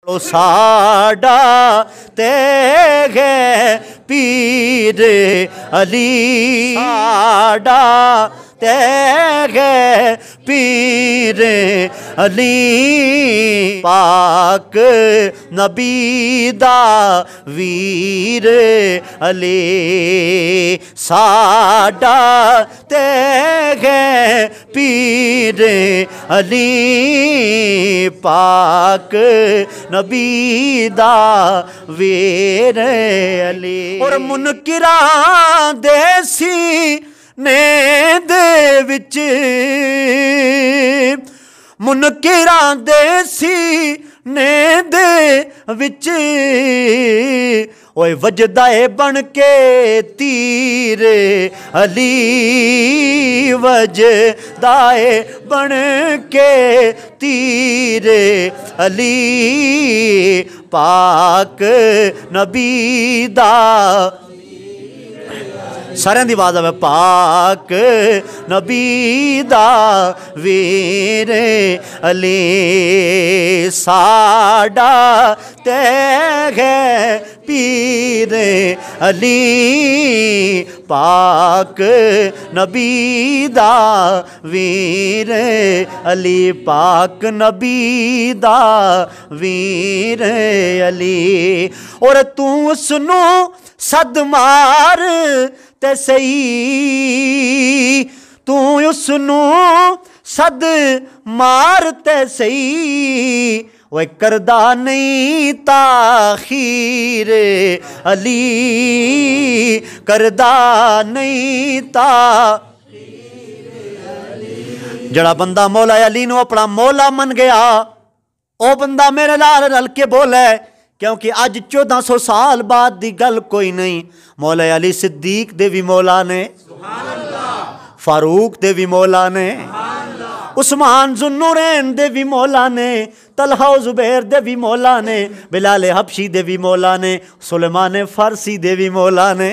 साडा ते है पीर अली, साडा ते है पीर अली, पाक नबी दा वीर अली, साडा ते है पीर अली, पाक नबी दा वीर अली। और मुनकिरा देसी ने दे विच, मुनकिरा देसी ने दे विच, ओए वजदाए बन के तीर अली, वजदाए बन के तीर अली, पाक नबी दा सारे दी आवाज़ आवे, पाक नबी दा वीर अली, साडा ते है पीर अली, पाक नबी दा वीर अली, पाक नबी दा वीर अली। और तू उसनू सद मार ते सही, तू उसनू सद मार ते सही, वह करदा नहीं ताखीर अली, करदा नहीं ता। जड़ा बंदा मौला अली नू अपना मौला मन गया, ओ बंदा मेरे नाल रल के बोले, क्योंकि अज 1400 साल बाद दी गल कोई नहीं। मौला अली सिद्दीक दे भी मौला ने, फारूक दे भी मौला ने, उस्मान जुन्नुरैन दे भी मौला ने, तलहा जुबैर दे भी मौला ने, बिलाल हबशी दे भी मौला ने, सुलेमान फारसी दे भी मौला ने।